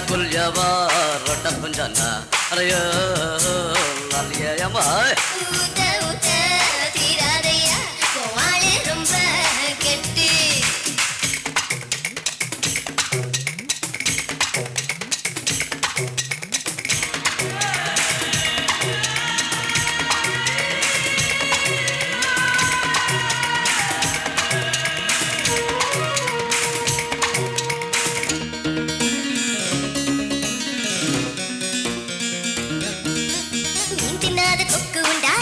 كل جبار ردف جنة ريا لاليا يا ماي ஊத்த ஊத்த தீராதையா கோவாளே ரொம்ப கெட்டி மீன் தின்னாத கொக்கு உண்டா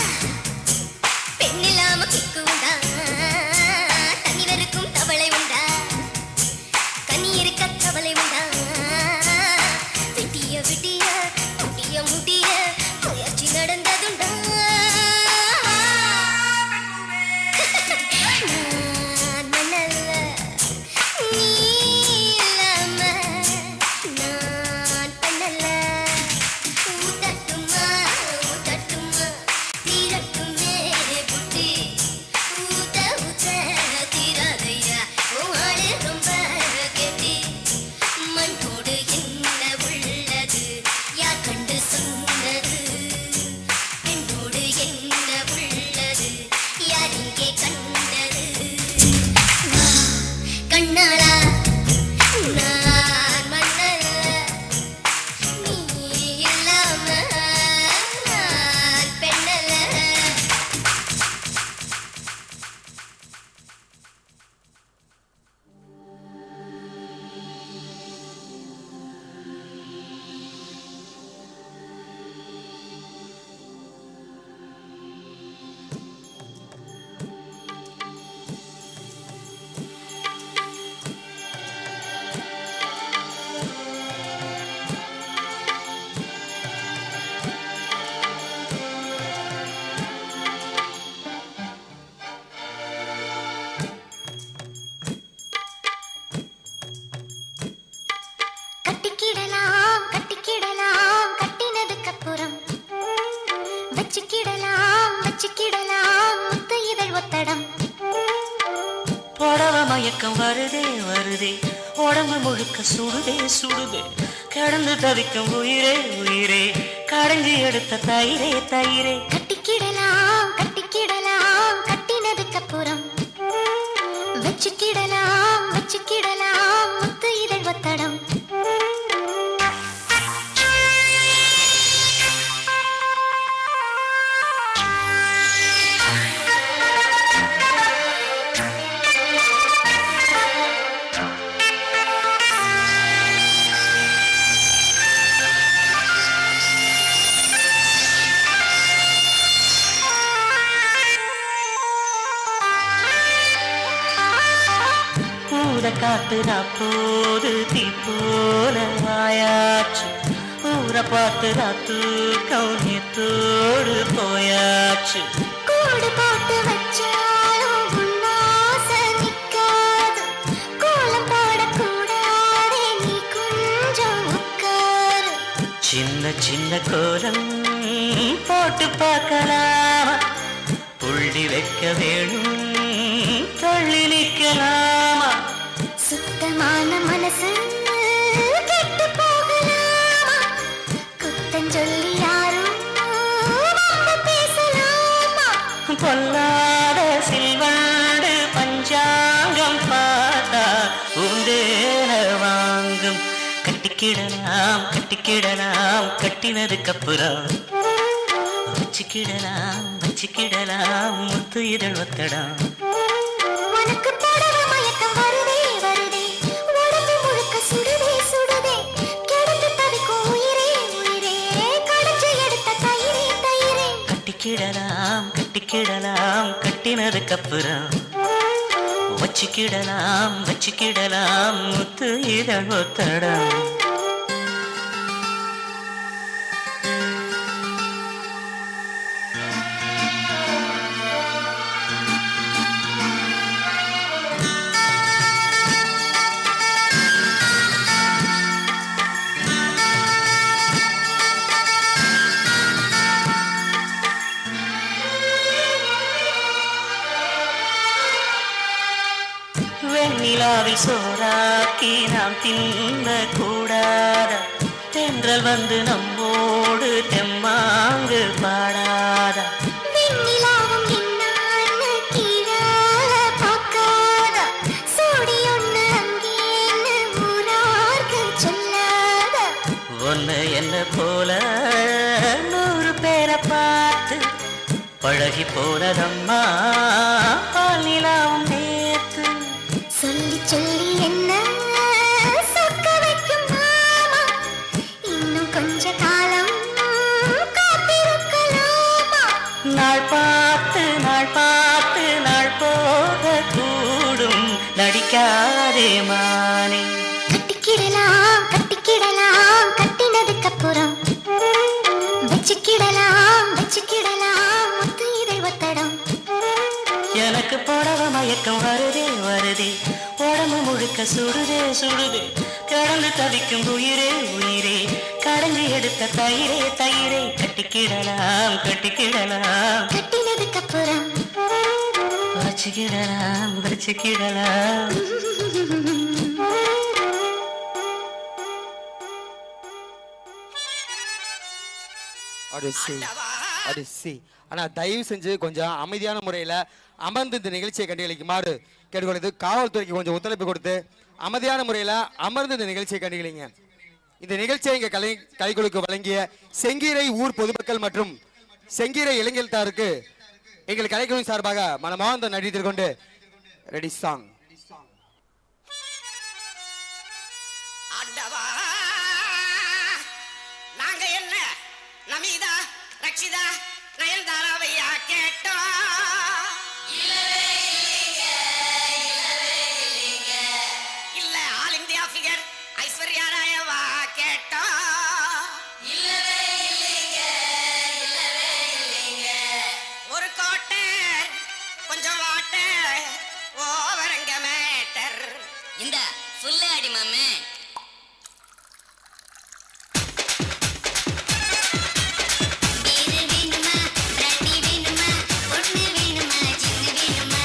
பெண்ணில்லாம கிக்கு உண்டா தனி வெறுக்கும் தவளை உண்டா கனி இருக்க தவளை உண்டா விட்டிய விட்டிய முட்டிய முட்டிய முயற்சி நடந்ததுண்டா நான் மணல்ல நீ இல்லாம நான் பண்ணல ஊத்தட்டுமா ஊத்தட்டுமா தீரட்டுமே புட்டி ஊத்த ஊத்த தீராதையா உமாளே ரொம்ப கெட்டி மண்ணோடு என்ன உள்ளது யார் கண்டு சொன்னது பெண்ணோடு என்ன உள்ளது யார் இங்கே கண்டது வா கண்ணாளா நான் மன்னல்ல நீ இல்லாம நான் பெண்ணல்ல கட்டிக்கிடலாம் கட்டினதுக்கு அப்புறம் வச்சுக்கிடலாம் முத்து இதழ் ஒத்தடம் புடவ மயக்கம் வருதே வருதே உடம்பு முழுக்க சுடுதே சுடுதே கடந்து தவிக்கும் உயிரே உயிரே கடைஞ்சி எடுத்த தயிரே தயிரே கட்டிக்கிடலாம் கட்டினதுக்கு அப்புறம் வச்சுக்கிடலாம் முத்து இதழ் ஒத்தடம் ஊர காத்துறா போது தீ போல வாயாச்சு ஊரை பார்த்துறா தூக்கம் நேத்தோடு போயாச்சு கூடு போட்டு வச்சாலும் உன்னாசை நிக்காது கோலம் போடக்கூடாதே நீ கொஞ்சம் உட்காரு சின்ன சின்ன கோலம் போட்டு பார்க்கலாமா புள்ளி வைக்க வேணும் தள்ளி நிற்கலாமா சுத்தமான மனசு கெட்டு போகலாமா குத்தஞ்சொல்லி யாரும் வம்பு பேசலாமா பொல்லாத சில்வண்டு பஞ்சாங்கம் பார்த்தா உண்டேன வாங்கும் கட்டிக்கிடலாம் கட்டினதுக்கு அப்புறம் வச்சுக்கிடலாம் முத்து இதழ் ஒத்தடம் உனக்கு புடவ மயக்கம் வருதே வருதே உடம்பு முழுக்க சுடுதே சுடுதே கிடந்து தவிக்கும் உயிரே உயிரே கடைஞ்சி எடுத்த தயிரே தயிரே கட்டிக்கிடலாம் கட்டினதுக்கு அப்புறம் வச்சுக்கிடலாம் முத்து இதழ் ஒத்தடம் வெண்ணிலாவில் சோறாக்கி நாம் தின்ன கூடாத தென்றல் வந்து நம்மோடு தெம்மாங்கு பாடாதா வெண்ணிலாவும் என்னான்னு கீழால பார்க்காதா சோடி ஒண்ணு அங்கேன்னு ஊரார்க்கு சொல்லாதா ஒன்னு என்ன போல 100 பேரை பார்த்து பழகி போனதம்மா பால் நிலாவும் நேத்து சொல்லி சொல்லி என்ன சொக்க வைக்கும் மாமா இன்னும் கொஞ்ச காலம் காத்திருக்கலாமா நாள் பார்த்து நாள் பார்த்து நாள் போக கூடும் நடிக்காதே மானே கட்டிக்கிடலாம் கட்டிக்கிடலாம் கட்டினதுக்கு அப்புறம் வச்சுக்கிடலாம் வச்சுக்கிடலாம் முத்து இதழ் ஒத்தடம் எனக்கு போடவ மயக்கம் வருதே வருதே உடம்பு முழுக்க சுடுதே சுடுதே கடந்து தவிக்கும் உயிரே உயிரே கடைஞ்சி எடுத்த தயிரே தயிரே கட்டிக்கிடலாம் கட்டிக்கிடலாம் கட்டினதுக்கு அப்புறம் வச்சுக்கிடலாம் வச்சுக்கிடலாம் அடிசி ஆனா தயவு செஞ்சு கொஞ்சம் அமைதியான முறையில் அமர்ந்து இந்த நிகழ்ச்சியை கண்டுகளிக்குமாறு கேட்டுக்கொள்ளுது. காவல்துறைக்கு கொஞ்சம் ஒத்துழைப்பு கொடுத்து அமைதியான முறையில் அமர்ந்து இந்த நிகழ்ச்சியை கண்டுகளிங்க. இந்த நிகழ்ச்சியை இங்கே கலைக்குழுக்கு வழங்கிய செங்கீரை ஊர் பொதுமக்கள் மற்றும் செங்கீரை இளைஞர்தாருக்கு எங்கள் கலைக்குழு சார்பாக மனமார்ந்த நன்றி தெரிவித்துக்கொண்டு ரெடி சாங். நாங்க என்ன நமிதா ரக்ஷிதா நயன்தாராவையா கேட்டோம் இல்ல ஆல் இந்தியா ஃபிகர் ஐஸ்வர்யா ராயவா கேட்டோம் ஒரு கோட்டர் கொஞ்சம் வாட்டர் ஓவரங்க மேட்டர் இந்த ஃபுல்லு அடி மாமே பீரு வேணுமா பிராண்டி வேணுமா பொண்ணு வேணுமா சின்ன வேணுமா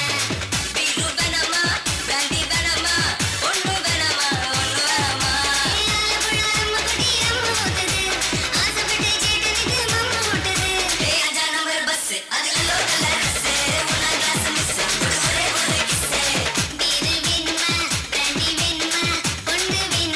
பீரு வேணாமா பிராண்டி வேணாமா ஒண்ணு வேணாமா ஒண்ணு வேணாமா ஆலப்புழா அம்மகுடி அம்மு ஓட்டுது ஆசைப்பட்ட சேட்டனுக்கு மம்மு ஓட்டுது ஏய் அஞ்சா நம்பர் பஸ் அதுல லோக்கல் அட்ரஸ் ஒண்ணா கிளாஸ் மிஸ் ஒரே ஒரு கிஸ் பீரு வேணுமா பிராண்டி வேணுமா பொண்ணு வேணுமா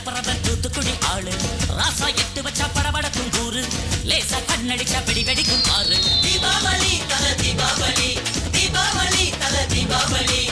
கடப்பறவன் தூத்துக்குடி ஆளு ராசா எட்டு வச்சா படபடக்கும் கூறு லேசா கண்ணடிச்சா வெடி வெடிக்கும் ஆறு தீபாவளி தல தீபாவளி தீபாவளி தல தீபாவளி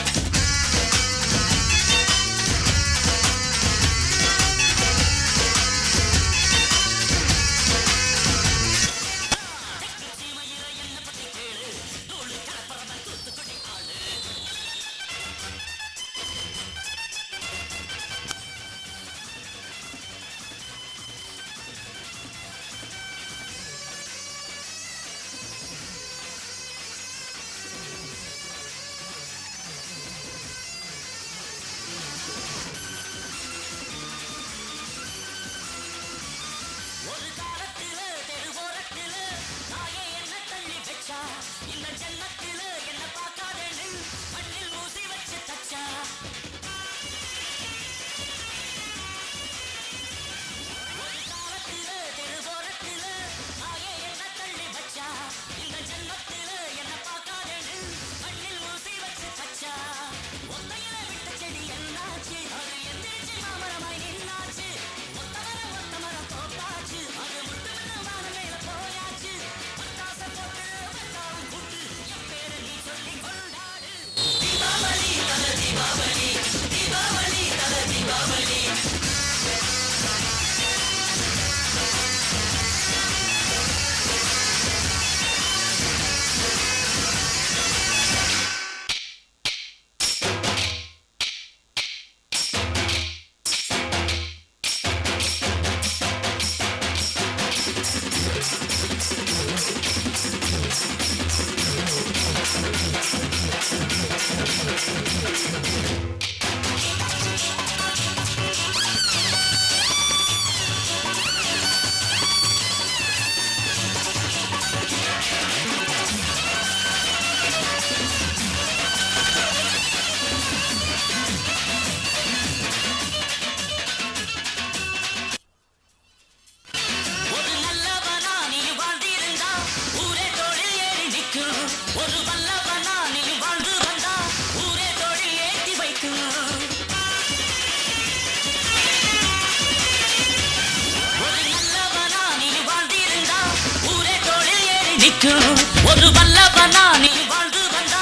ஒரு வல்லவனா நீ வாழ்ந்து வந்தா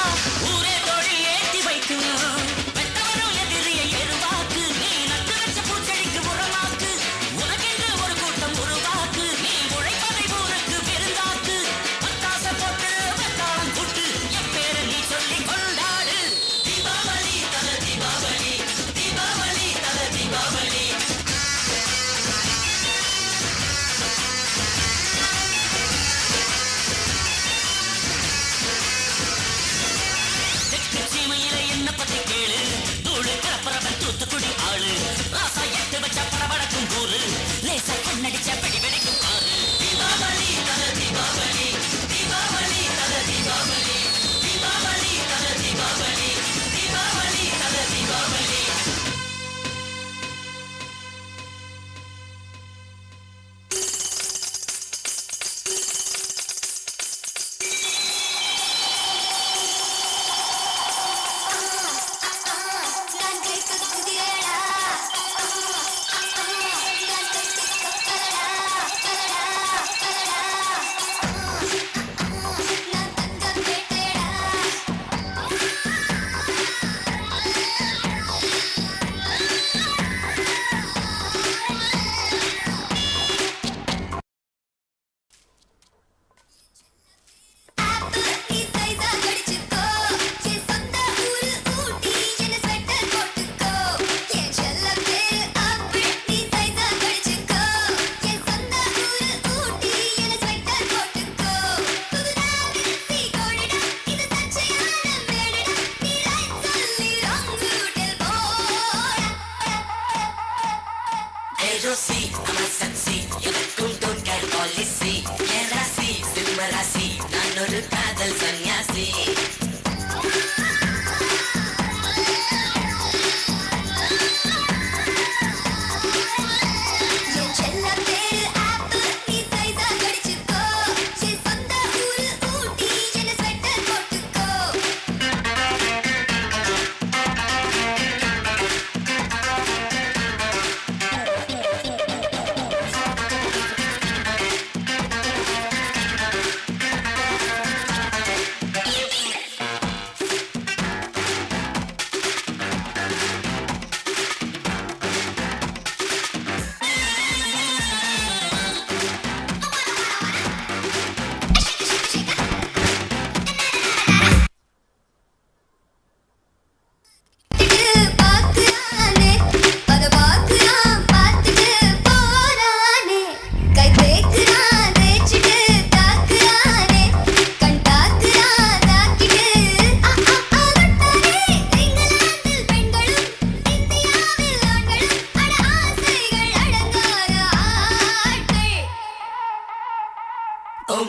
ஊரே தோழி ஏத்தி வைக்கும் வெட்டவரும் எதிரிய எருவாக்கு நீ நட்டு வச்ச பூச்செடிக்கு உரமாக்கு உனக்கென்று ஒரு கூட்டம் உருவாக்கு நீ உழைப்பதை ஊருக்கு விருந்தாக்கு பட்டாச போட்டு வெட்டாளம் கூட்டு என் பேரை நீ சொல்லி கொண்டாடு தீபாவளி தல தீபாவளி தீபாவளி தல தீபாவளி தூத்துக்குடி ஆளு ராசா எட்டு வச்ச படபடக்கும் கூறு லேசா கண்ணடிச்ச வெடி வெடிக்கும் ஆறு தீபாவளி தல தீபாவளி தீபாவளி தல தீபாவளி தீபாவளி தல தீபாவளி தீபாவளி தல Deepavali Rosie, I'm a sexy. எனக்கும் தோன்கள் பாலிசி என் ராசி சிம்ம ராசி நான் ஒரு காதல் சன்னியாசி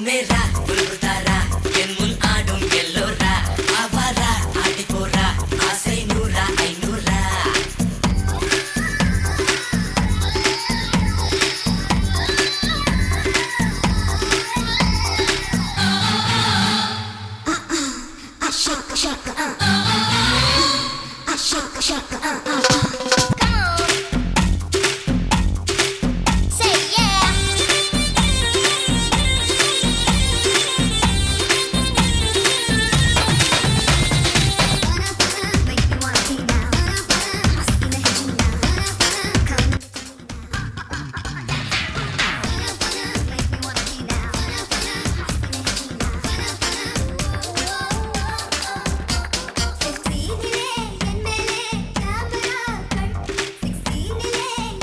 மேரா புல்புதாரா என் முன் ஆடும் எல்லோரா ஆவாரா ஆடி போரா ஆசை நூறா ஐநூறா Say yeah. Make me wanna see now. Husky na hijina. Come. Make me wanna see now. Husky na hijina. 15 என்னலே கேமராக்கள் 16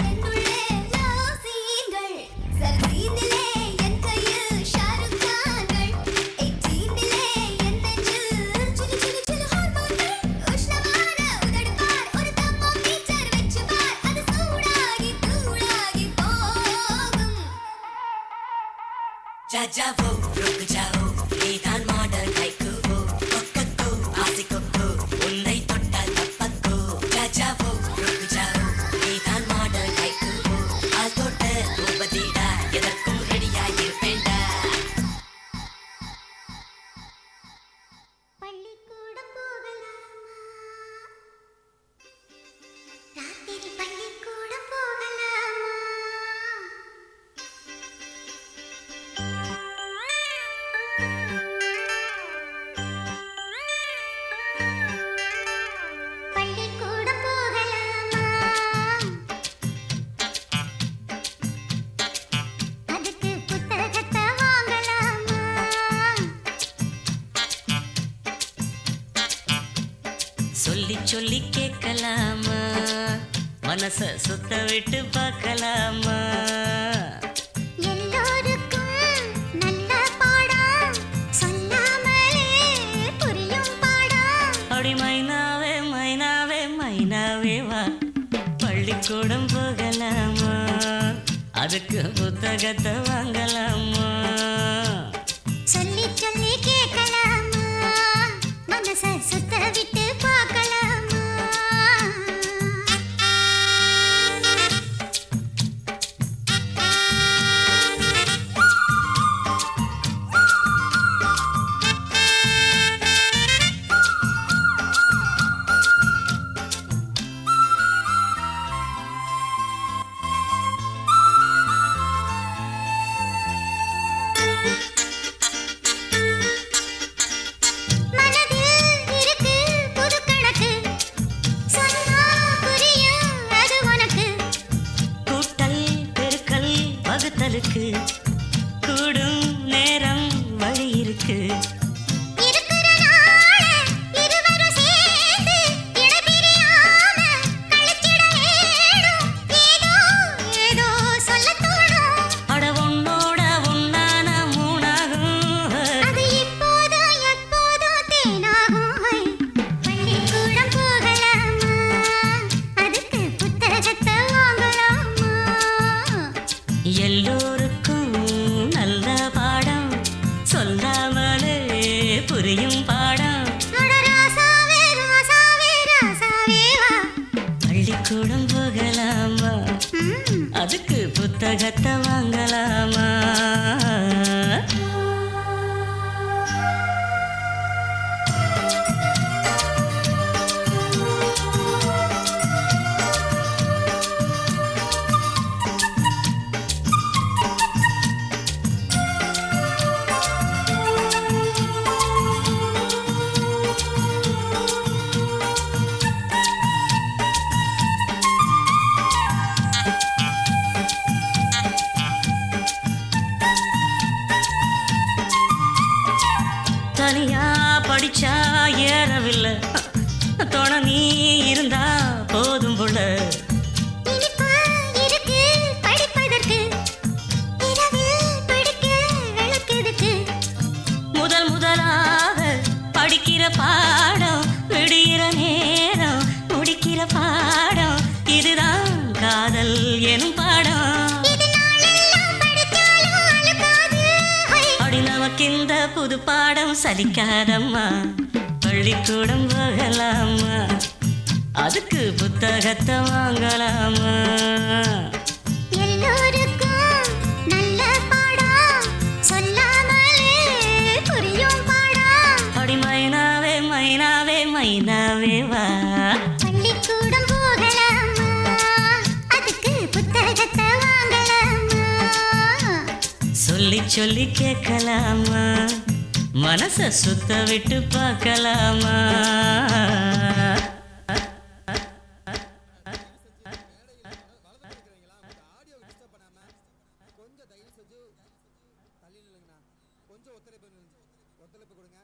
என்னுள்ளே லவ் சீன்கள் 17 என் கையில் ஷாருக் கான்கள் 18 என் நெஞ்சில் சிலு சிலு சிலு ஹார்மோன்கள் உஷ்ணமான உதடு பார் ஒரு தெர்மோமீட்டர் வெச்சு பார் அது சூடாகி தூளாகி போகும் जाओ रुक जाओ நீதான் மாடல் கைக்குவோ கொக்கோ ஆசி கொக்கோ உன்னை தொட்டால் தப்பக்கோ जाओ रुक जाओ நீதான் மாடல் கைக்குவோ ஆல் தொட்ட உபதிடா எதற்கும் ரெடியாயிருப்பேன்டா பள்ளிக்கூடம் போகலாமா ராத்திரி பள்ளிக்கூடம் போகலாமா பள்ளிக்கூடம் போகலாமா அதுக்கு புத்தகத்தை வாங்கலாமா சொல்லி சொல்லி கேட்கலாமா மனச சுத்த விட்டு பார்க்கலாமா எல்லோருக்கும் நல்ல பாடம் சொல்லாமலே புரியும் பாடம் அப்படி மைனாவே மைனாவே மைனாவே வா பள்ளிக்கூடம் போகலாமா அதுக்கு புத்தகத்தை வாங்கலாமா சொல்லி சொல்லி கேட்கலாமா மனச சுத்த விட்டு பார்க்கலாமா மனதில் இருக்கு புது கணக்கு சொன்னா புரியும் அது உனக்கு கூட்டல் பெருக்கல் வகுத்தலுக்கு கூடும் நேரம் வழி இருக்கு இருக்கிற நாள இருவரும் சேர்ந்து இடைபிரியாம கழிச்சிட வேணும் ஏதோ ஏதோ சொல்லத் தோணும் அட உன்னோட உன்னான மூணாகும் அது இப்போதும் எப்போதும் தேனாகும் பள்ளிக்கூடம் போகலாமா அதுக்கு புத்தகத்தை வாங்கலாமா எல்லோருக்கும் நல்ல பாடம் சொல்லாமலே புரியும் பாடம் அட ராசாவே ராசாவே ராசாவே வா பள்ளிக்கூடம் போகலாமா அதுக்கு புத்தகத்தை வாங்கலாமா தனியா படிச்சா ஏறவில்லை துணை நீ இருந்தா போதும் புள்ள இனிப்பா இருக்கு படிப்பதற்கு இரவில் படிக்க விளக்குதுக்கு முதல் முதலாக படிக்கிற பாடம் விடுகிற நேரம் முடிக்கிற பாடம் இதுதான் காதல் எனும் பாடம் இது நாளெல்லாம் படிச்சாலும் அழுக்காது ஹை அடின இந்த புது பாடம் சலிக்காதம்மா பள்ளிக்கூடம் போகலாமா அதுக்கு புத்தகத்தை வாங்கலாமா எல்லோருக்கும் நல்ல பாடம் சொல்லாமலே புரியும் பாடம் அடி மைனாவே மைனாவே மைனாவே வா பள்ளிக்கூடம் போகலாமா அதுக்கு புத்தகத்தை வாங்கலாமா சொல்லி சொல்லி கேட்கலாமா மனச சுத்த விட்டு பார்க்கலாமா கொஞ்சம் ஒத்துழைப்பு கொடுங்க.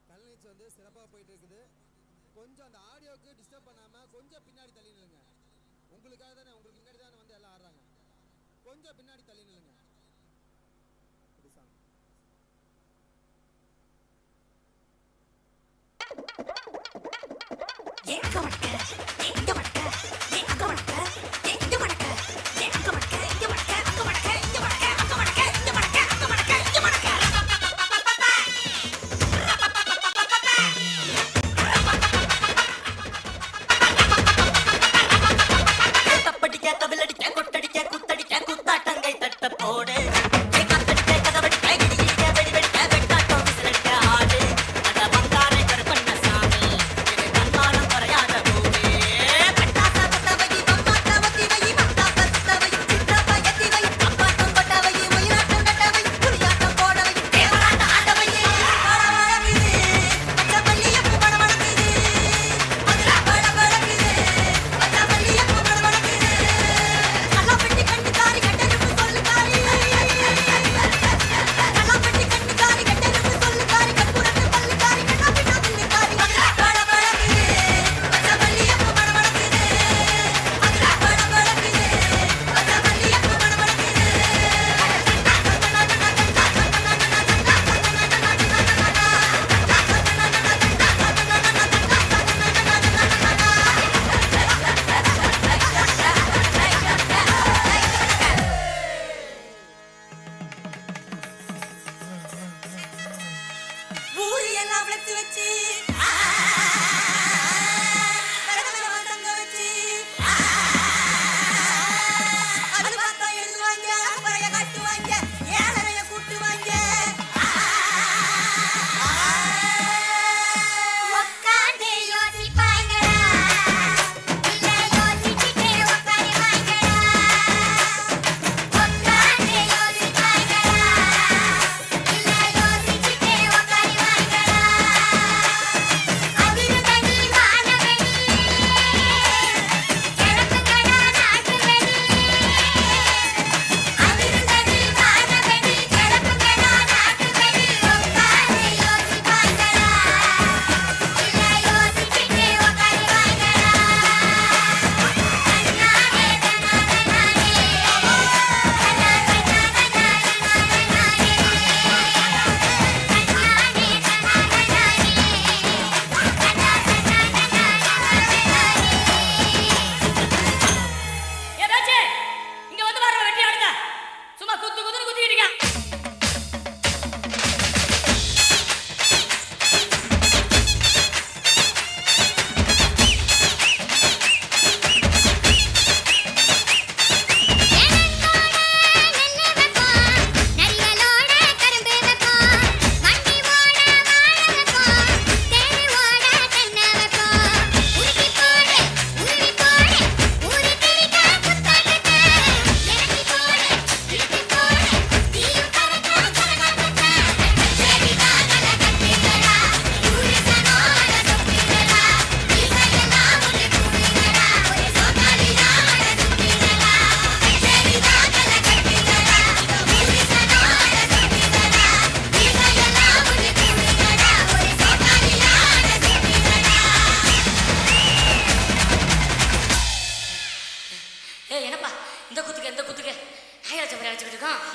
கலைநிகழ்ச்சி வந்து சிறப்பாக போயிட்டு இருக்குது. கொஞ்சம் அந்த ஆடியோவுக்கு டிஸ்டர்ப் பண்ணாம கொஞ்சம் பின்னாடி தள்ளி நில்லுங்க. உங்களுக்காக தானே, உங்களுக்கு முன்னாடி தானே வந்து எல்லாம் ஆடுறாங்க. கொஞ்சம் பின்னாடி தள்ளி நில்லுங்க.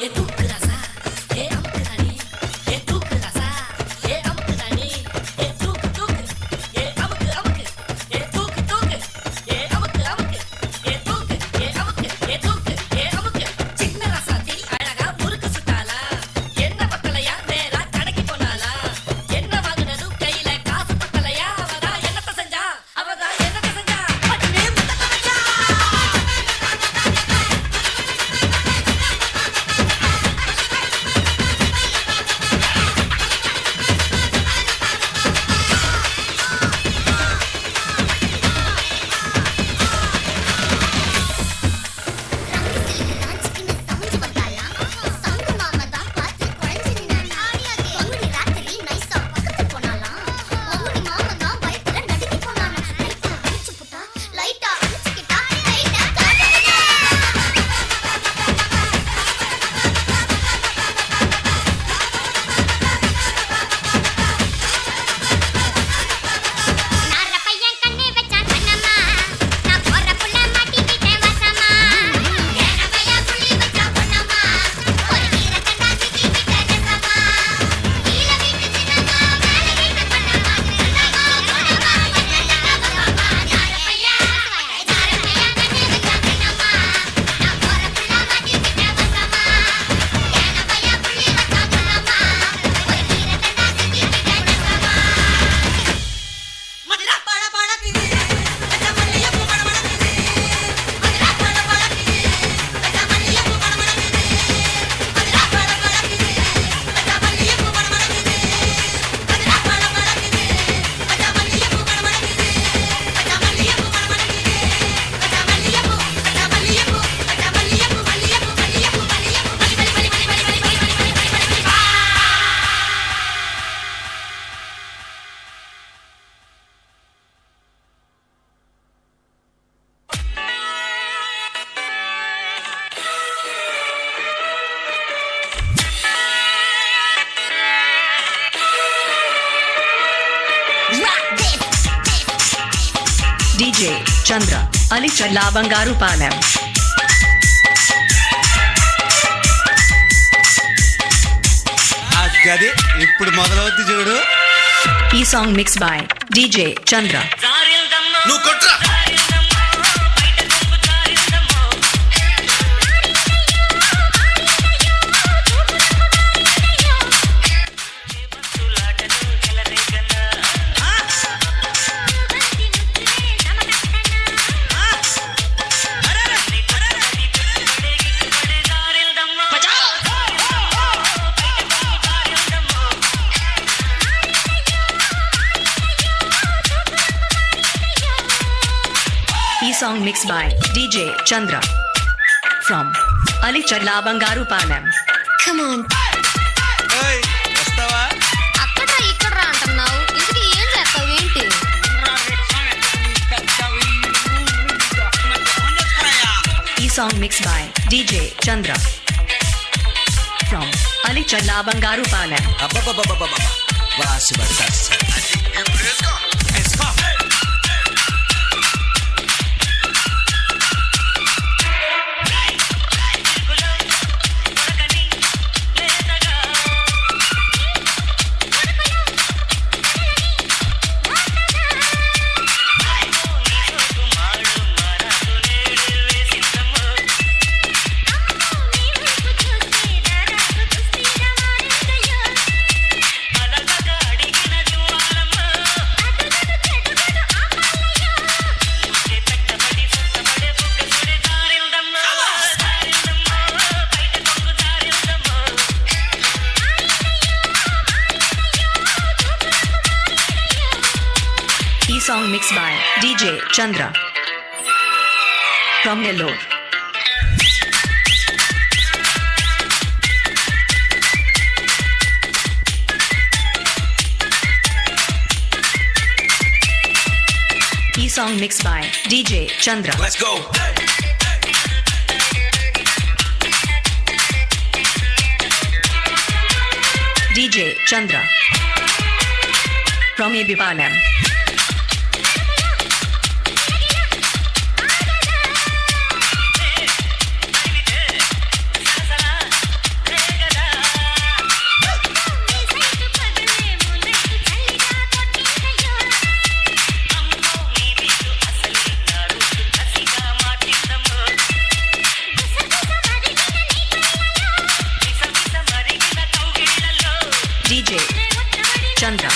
ஏ தூக்கு ராசா ஏ அமுக்கு ராணி ஏ தூக்கு ராசா ஏ அமுக்கு ராணி ஏ தூக்கு தூக்கு ஏ அமுக்கு அமுக்கு ஏ தூக்கு தூக்கு ஏ அமுக்கு அமுக்கு ஏ தூக்கு ஏ அமுக்கு ஏ தூக்கு ஏ அமுக்கு சின்ன ராசா அழகா முறுக்கு சுட்டாலா என்ன பத்தலையா நேரா Chandra, Ali Challa Bangaru Palam. అది ఇప్పుడు మొదలవుద్ది చూడు. ఈ song mix by DJ Chandra. నువ్వు కొట్రా. Song mixed by DJ Chandra from Ali Challa Bangaru Palam. Come on. ఓయ్ వస్తావా? అక్కడ ఇక్కడ అంటున్నావు, ఇంటికి ఏం చేస్తావు ఏంటి? E song mixed by DJ Chandra from Ali Challa Bangaru Palam. అబ్బబ్బబ్బబ్బబ్బ. వాసి పడతాడు. ఇప్పుడు వేసుకో. వేసుకో. Song mixed by DJ Chandra from Nellore. E song mixed by DJ Chandra. Let's go. DJ Chandra from Abipalam. DJ Chandra.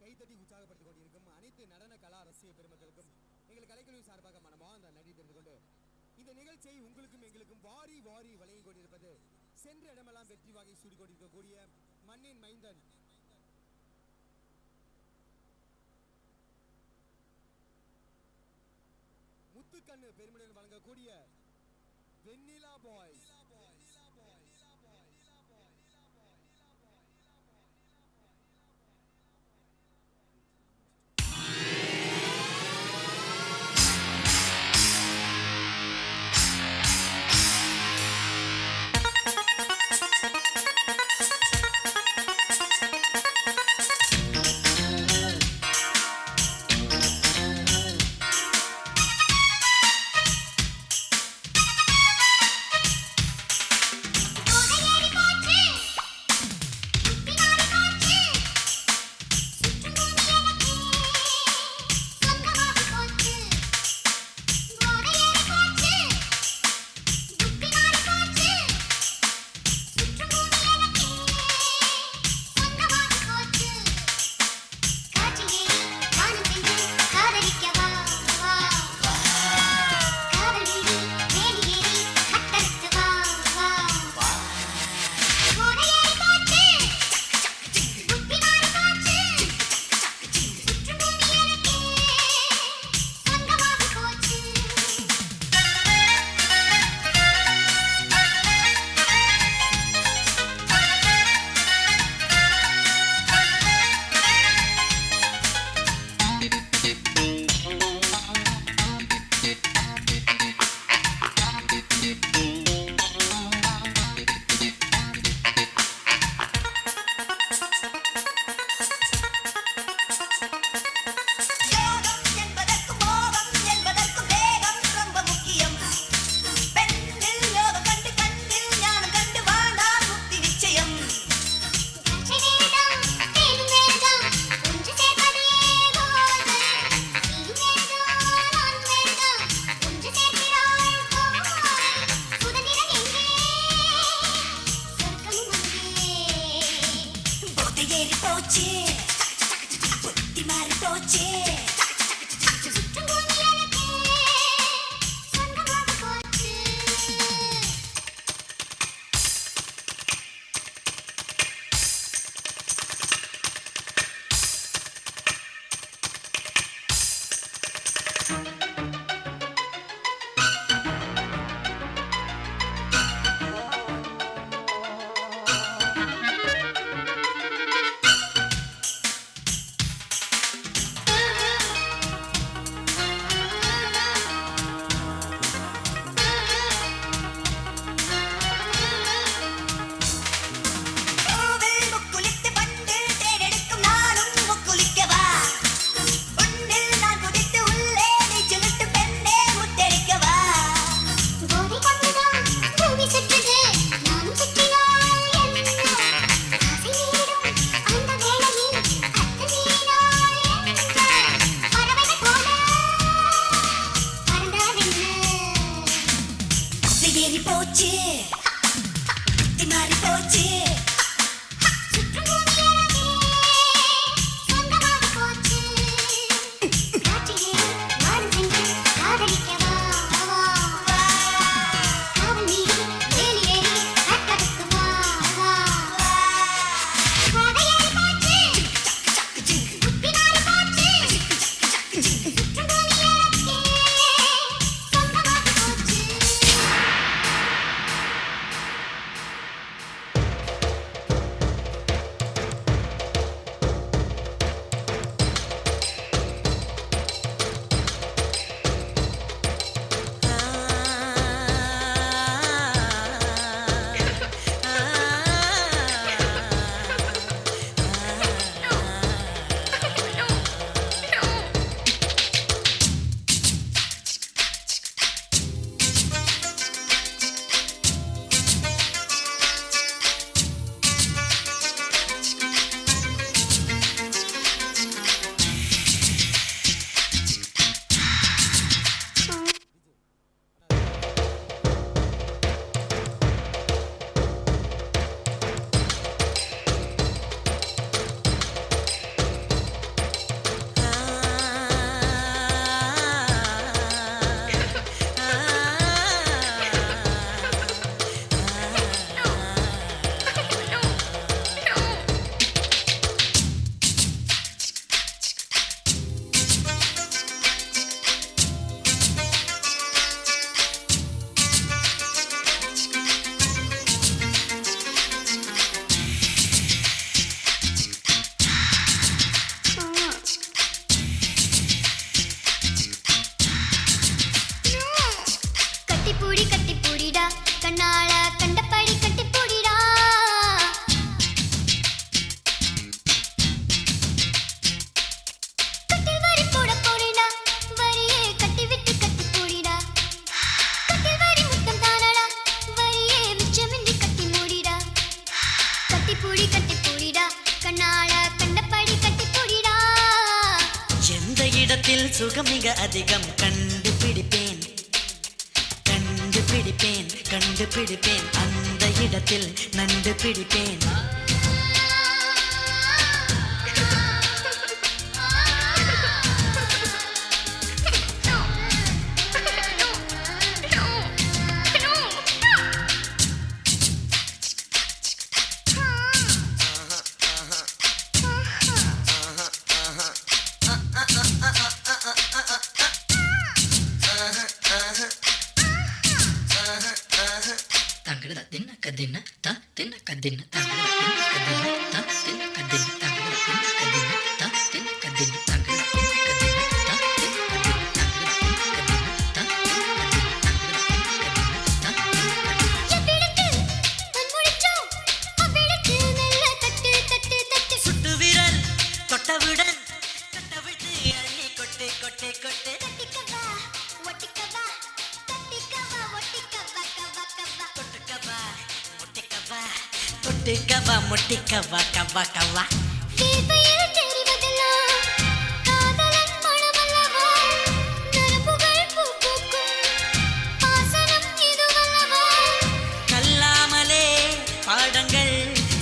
கைத்தட்டி உற்சாகப்படுத்திக் கொண்டிருக்கும் அனைத்து நடன கலா ரசிக பெருமக்களுக்கும் எங்கள் கலைக்குழு சார்பாக மனமார்ந்த நன்றி தெரிந்து கொண்டு இந்த நிகழ்ச்சியை உங்களுக்கும் எங்களுக்கும் வாரி வாரி வழங்கிக் கொண்டிருப்பது சென்ற இடமெல்லாம் வெற்றி வாகை சூடிக் கொண்டிருக்கக்கூடிய மண்ணின் மைந்தன் முத்துக்கண்ணு பெருமையுடன் வழங்கக்கூடிய வெண்ணிலா பாய்ஸ். ஏறி போச்சு புத்தி மாறி போச்சு ஏறி போச்சு புத்தி மாறி போச்சு கண்ணால கண்டபடி கட்டி போடிடா கட்டில் வரி போட போடிடா வரியே கட்டி விட்டு கட்டி போடிடா கட்டில் வரி முத்தம் தானடா வரியே மிச்சமின்றி கட்டி மூடிடா கட்டி போடிடா கண்ணால கண்டபடி கட்டி போடிடா எந்த இடத்தில் சுகம் மிக அதிகம் கண்டுபிடிப்பேன் கண்டுபிடிப்பேன் அந்த இடத்தில் நண்டு பிடிப்பேன் தங்கட தின்ன கதின்ன த தின்ன கதின்ன தங்கட தின்ன கதின்ன த தின்ன கதின்ன தங்கட தின்ன கதின்ன த தின்ன கதின்ன தங்கட தின்ன கதின்ன த தின்ன கதின்ன தங்கட தின்ன கதின்ன த தின்ன கதின்ன தங்கட தின்ன கதின்ன எபிடத்து கண்முடிச்சோ அபிடத்து மெல்ல தட்டு தட்டு தட்டு சுட்டு விரல் தொட்டவுடன் தொட்டவிட்டு அள்ளி கொட்டே கொட்டே கொட்டே கட்டிக்கவா ஒட்டிக்கவா கட்டிக்கவா ஒட்டிக்கவா கவா கவா தொட்டுக்கவா முட்டிக்கவா தொட்டுக்கவா முட்டிக்கவா கவா கவா வேர்வையில் தெரிவதெல்லாம் காதலன் மனமல்லவா நரம்புகள் பூக்கும் பாசனம் இதுவல்லவா கல்லாமலே பாடங்கள்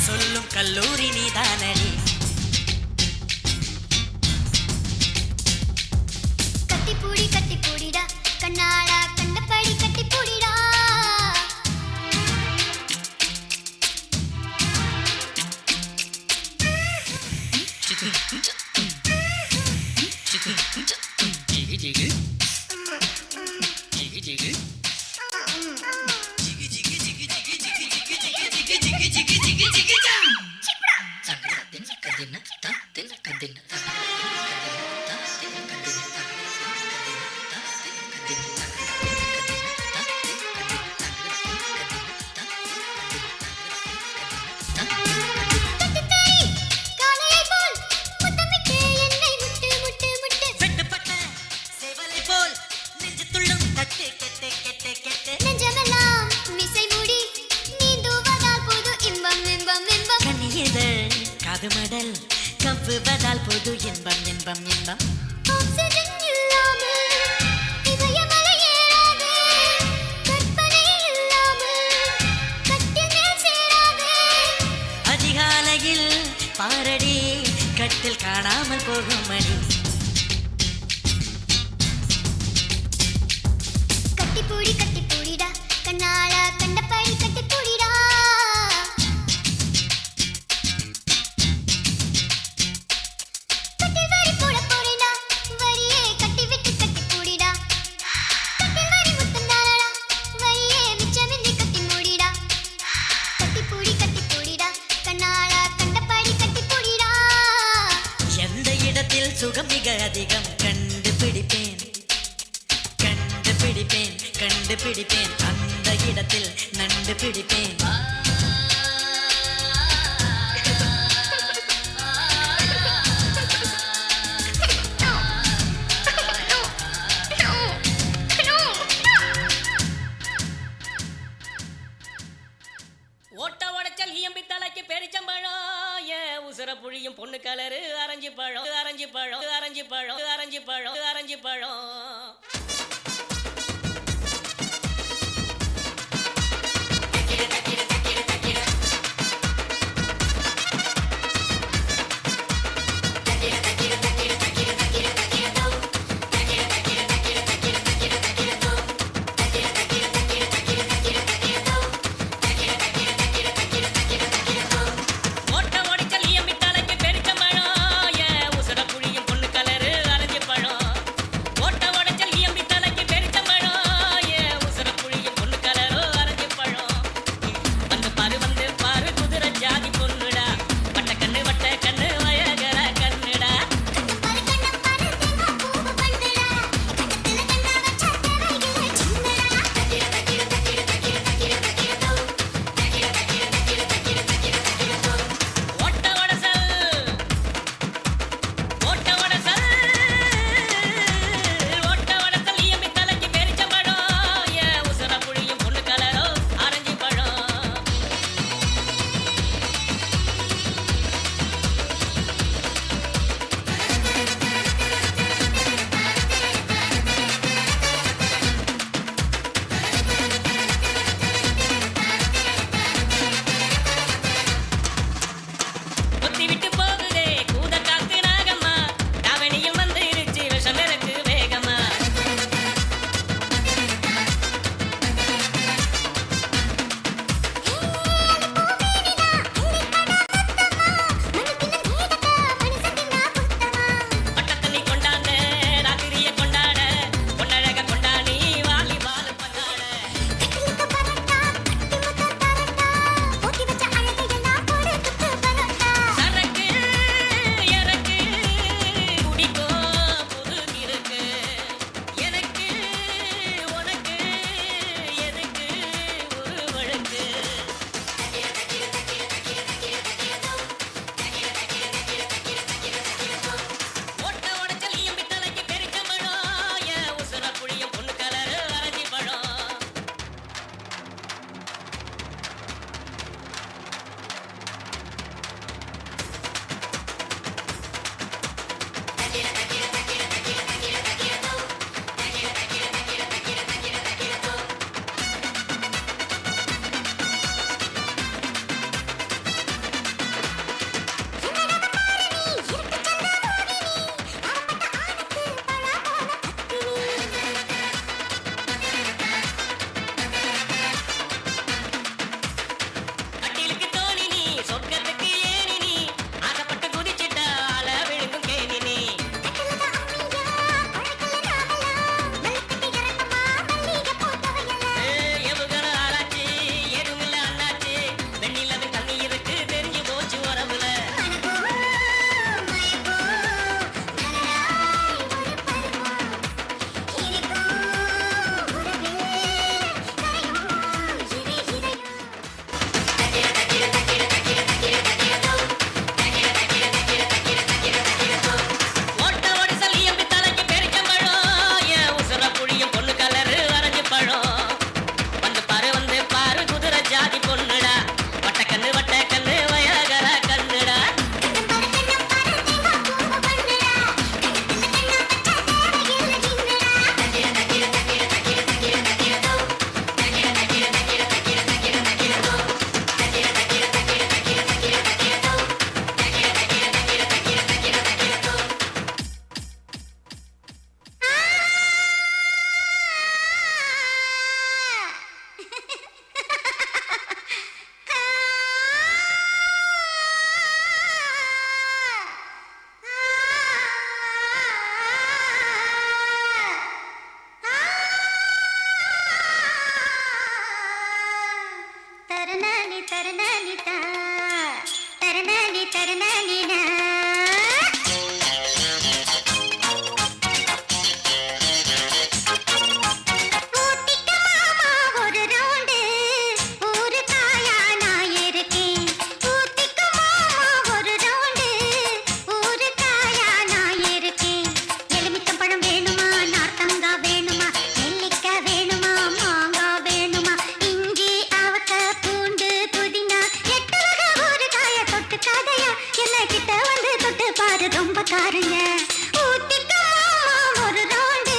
சொல்லும் கல்லூரி நீதானடி கட்டுத்தாய் காளையைப் போல் முத்தமிட்டு என்னை முட்டு முட்டு முட்டு வெட்டுப்பட்ட சேவலை போல் நெஞ்சு துள்ளும் தட்டு கெட்டு கெட்டு கெட்டு நெஞ்சமெல்லாம் மிசை மூடி நீந்துவதால் புது இன்பம் இன்பம் இன்பம் கண்ணியதழ் காதுமடல் கவ்வுவதால் பொது இன்பம் இன்பம் இன்பம் ஆக்சிஜன் இல்லாமல் இதயமலை ஏறாது கற்பனை இல்லாமல் கட்டில் மேல் சேராது அதிகாலையில் பாரடி கட்டில் காணாமல் போகும் மணி கட்டிப்பூடிடா கண்ணாள கண்டபடி கட்டிப்பூடிடா கட்டில் வரி போட போறேடா வரியே கட்டி விட்டு கட்டிப்பூடிடா கட்டில் வரி முத்தம் தானடா வரியே மிச்சமின்றி கட்டி மூடிடா கட்டிப்பூடிடா கண்ணாள கண்டபடி கட்டிப்பூடிடா எந்த இடத்தில் சுகம் மிக அதிகம் கண்டுபிடிப்பேன் கண்டுபிடிப்பேன் கண்டுபிடிப்பேன் அந்த இடத்தில் நண்டு பிடிப்பேன் ஓட்ட உடைச்சல் ஈயம்பி தலைக்கு பெரிச்சம்பழம் உசுர புழியும் பொண்ணு கலரு அரைஞ்சி பழம் அரைஞ்சி பழம் அரைஞ்சி பழம் அரைஞ்சி பழம் அரைஞ்சி பழம் ஓட்ட உடைச்சல் ஈயம்பி தலைக்கு பெரிச்சம்பழம் உசுர புழியும் பொண்ணு கலரு அரைஞ்சி பழம் ஓட்ட உடைச்சல் ஈயம்பி காருங்க ஊத்திக்க மாமா ஒரு ரவுண்டு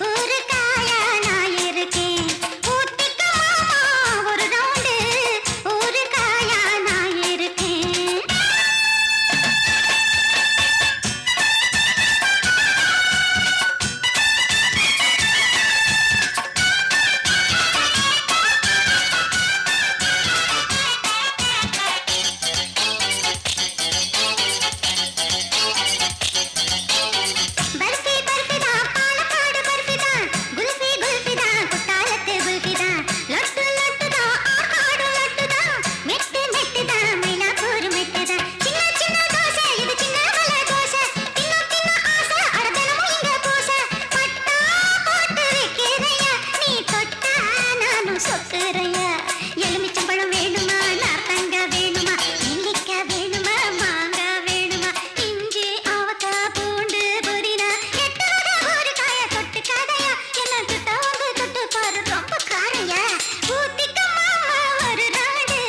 ஒரு காயா நான் இருக்கேன் ஊத்திக்க மாமா ஒரு ரவுண்டு ஒரு காயா நான் இருக்கேன் பர்ஃபி பர்ஃபிதா பாலக்காடு பர்ஃபிதா குல்ஃபி குல்ஃபிதா குத்தாலத்து குல்ஃபிதா லட்டு லட்டுதா ஆற்காடு லட்டுதா மெட்டு மெட்டுதா மயிலாப்பூர் மெட்டுதா சின்ன சின்ன தோசை இது சின்ன மலை தோசை தின்ன தின்ன ஆசை அடதனமும் இங்க பூசை பட்டா போட்டு வைக்கிறையா நீ தொட்டா நானும் சொத்துறையா எலுமிச்சம்பழம் வேணுமா நார்த்தங்க வேணுமா நெல்லிக்காய் வேணுமா மாங்காய் வேணுமா இஞ்சி அவக்காய் பூண்டு புதினா எட்டு வகை ஒரு காய தொட்டு கதையா என்ன துட்ட வந்து தொட்டு பாரு ரொம்ப காரையா ஊத்திக்க மாமா ஒரு ராடு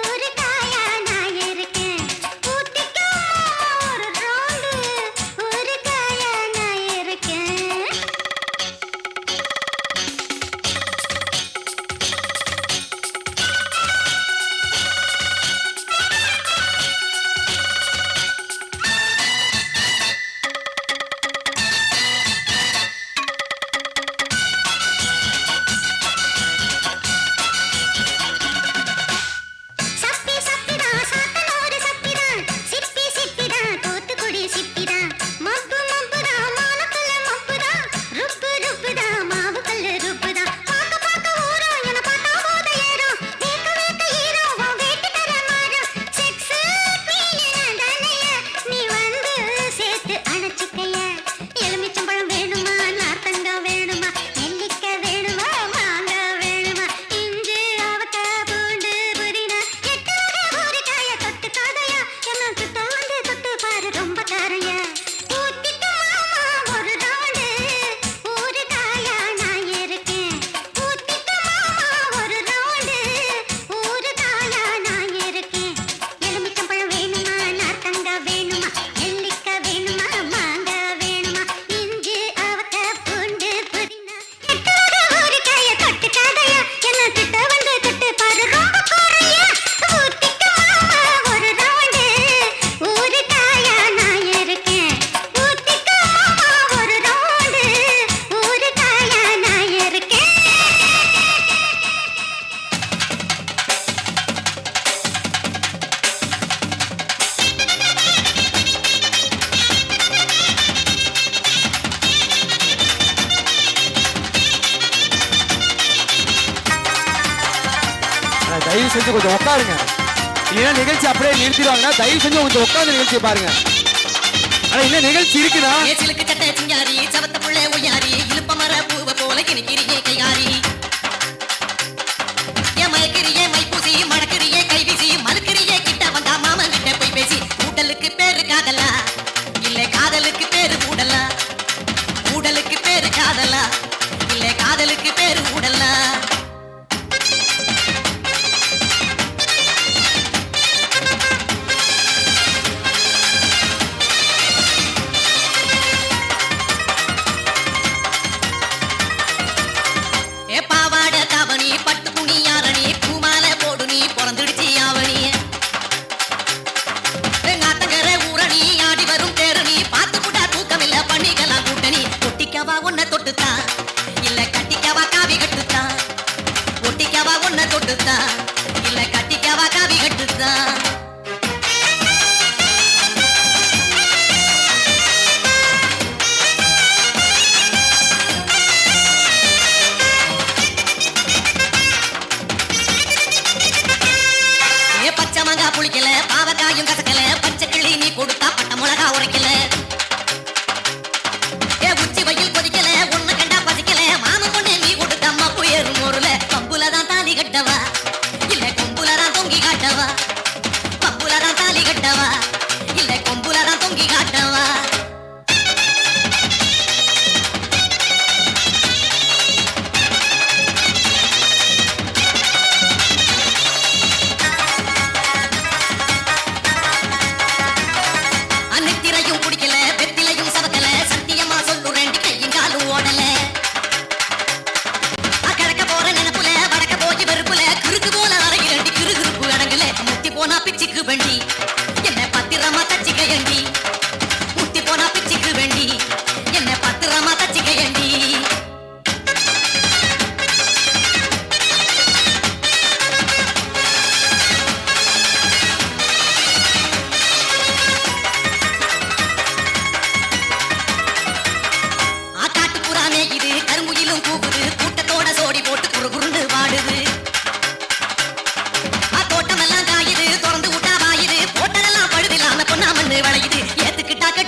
ஒரு காயா நான் இருக்கேன் ஊத்திக்க மாமா ஒரு ராடு ஒரு காயா நான் இருக்கேன் சப்பி சப்பிதா சாத்தனூரு சப்பிதா சிப்பி சிப்பிதா தூத்துக்குடி சிப்பிதா மப்பு மப்புதா மானக்கல்ல மப்புதா ருப்பு ருப்புதா மாவுக்கல்லு ருப்புதா பாக்க பாக்க ஊரோ என பார்த்தா போத ஏறும் வேக்க வேக்க ஈரோ உன் வேட்டு தர மாறும் செக்ஸ் மீன் தானையா நீ வந்து சேர்த்து அணைச்சிக்கையா எலுமிச்சம்பழம் வேணுமா நார்த்தங்கா வேணுமா நெல்லிக்காய் வேணுமா மாங்காய் வேணுமா இஞ்சி அவக்காய் பூண்டு புதினா எட்டு வகை ஒரு காய தொட்டு கதையா என்ன துட்ட வந்து தொட்டு பாரு ரொம்ப காரையா ஊத்திக்க மாமா ஒரு ரவுண்டு ஒரு காயா நான் இருக்கேன் ஊத்திக்க மாமா ஒரு ரவுண்டு ஒரு காயா நான் இருக்கேன் எலுமிச்சம்பழம் வேணுமா நார்த்தங்கா வேணுமா நெல்லிக்காய் வேணுமா மாங்காய் வேணுமா இஞ்சி அவக்காய் பூண்டு புதினா எட்டு வகை ஒரு காய தொட்டு கதையா என்ன திட்ட வந்து தொட்டு பாரு ரொம்ப காரையா ஊத்திக்க மாமா ஒரு ரவுண்டு ஒரு காயா நான் இருக்கேன் ஊத்திக்க மாமா ஒரு ரவுண்டு ஒரு காயா நான் இருக்கேன் ஆனா தயவு செஞ்சு கொஞ்சம் உட்காருங்க இல்லைன்னா நிகழ்ச்சி அப்படியே நிறுத்திடுவாங்க தயவு செஞ்சு கொஞ்சம் உட்கார்ந்து நிகழ்ச்சியை பாருங்க ஆனா இன்னும் நிகழ்ச்சி இருக்குதா ஏச்சிலுக்கு கட்ட சிங்காரி சவத்த புள்ள ஒய்யாரி இழுப்ப மர பூவ போல கிணிக்கிறியே கையாரி ஏன் மயக்கிறியே மைப்பூசி மடக்கிறியே கைவீசி மறுக்கிறியே கிட்ட வந்தா மாமன் கிட்ட போய் பேசி ஊடலுக்கு பேரு காதலா இல்ல காதலுக்கு பேரு ஊடலா ஊடலுக்கு பேரு காதலா இல்ல காதலுக்கு பேரு ஊடலா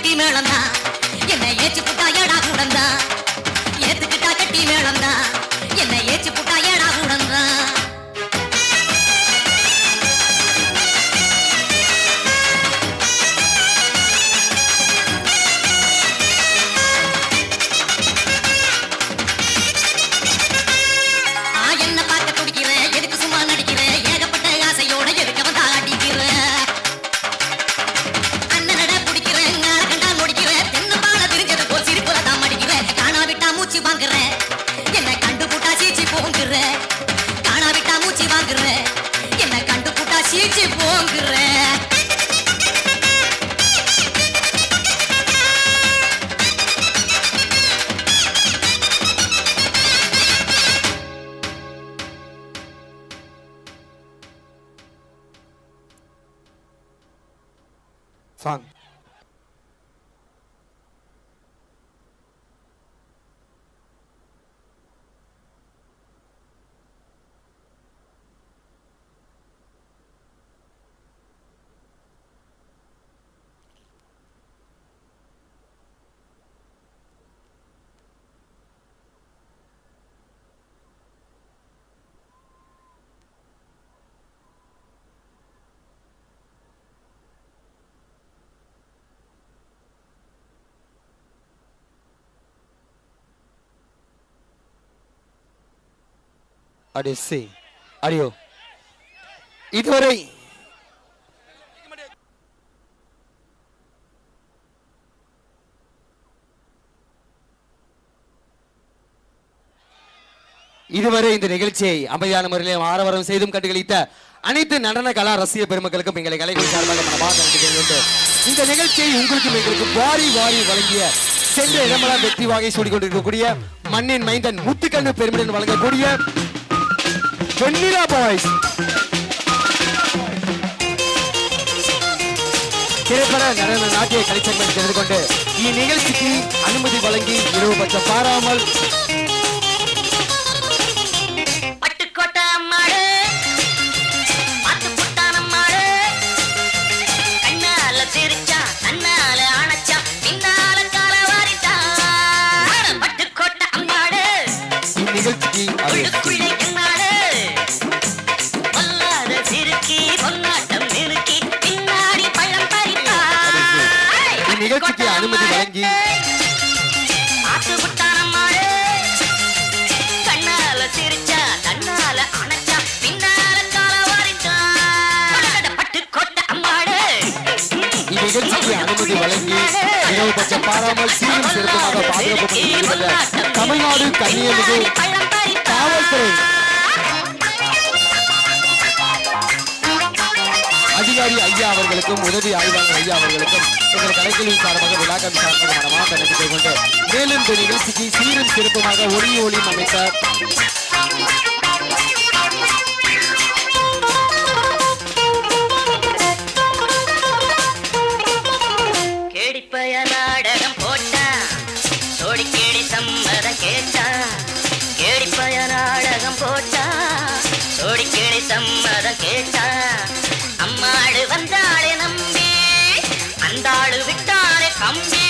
கட்டி மேளந்தான் என்ன ஏச்சு புட்டா ஏடா கூடந்தான் ஏத்துக்கிட்டா கட்டி மேளந்தான் என்ன ஏச்சு புட்டா ஏடா கூடந்தான் என்ன பார்க்க துடிக்கிறேன் எதுக்கு சும்மா நடிக்கிறேன் ஏகப்பட்ட ஆசையோட எதுக்கு வந்து ஆடிக்கிறேன் அண்ணனட பிடிக்கிறேன் நாளை கண்டா நொடிக்கிறேன் தென்னம்பால தெரிஞ்சது போல் சிரிப்புல தான் மடிக்கிறேன் காணாவிட்டா மூச்சு வாங்குறேன் என்ன கண்டு புட்டா சீச்சி போங்குறேன் காணாவிட்டா மூச்சு வாங்குறேன் என்ன கண்டு புட்டா சீச்சி போங்குறேன் சாங் அடிசி அடியோ இதுவரை இந்த நிகழ்ச்சியை அமைதியான முறையில் ஆரவாரம் செய்தும் கண்டுகளித்த அனைத்து நடன கலா ரசிக பெருமக்களுக்கும் எங்களை கலைகள் சார்பாக மனமாக நன்றி. இந்த நிகழ்ச்சியை எங்களுக்கு வாரி வாரி வழங்கிய சென்ற இடமெல்லாம் வெற்றி வாகை சூடிக் கொண்டிருக்கக்கூடிய மண்ணின் மைந்தன் முத்துக்கண்ணு பெருமிடன் வழங்கக்கூடிய வெண்ணிலா பாய்ஸ் திரைப்பட நடன நாட்டிய கலைச்சங்கம் தெரிந்து கொண்டு இந்நிகழ்ச்சிக்கு அனுமதி வழங்கி இரவு பட்சம் பாராமல் நிகழ்ச்சிக்கு அனுமதி வழங்கி இந்நிகழ்ச்சிக்கு அனுமதி வழங்கி இரவு பட்சம் பாராமல் சீரும் சிறப்புமாக பாதுகாப்பு தமிழ்நாடு கன்னியமிகு காவல்துறை அதிகாரி ஐயா அவர்களுக்கும் உதவி ஆய்வாளர் ஐயா அவர்களுக்கும் எங்கள் கலைக்குழுவின் சார்பாக விழாக்கம் சார்பாக மனமாக நன்றி கொண்டு மேலும் இந்த நிகழ்ச்சிக்கு சீரும் சிறப்புமாக ஒளியும் அமைத்தார் கேடிப்பய நாடகம் போட்டான் சோடி கேடி சம்மதம் கேட்டான் கேடிப்பய நாடகம் போட்டான் சோடி கேடி சம்மதம் கேட்டான் அம்மாடு வந்தாளே நம்பி அந்த ஆளு விட்டாளே கம்பி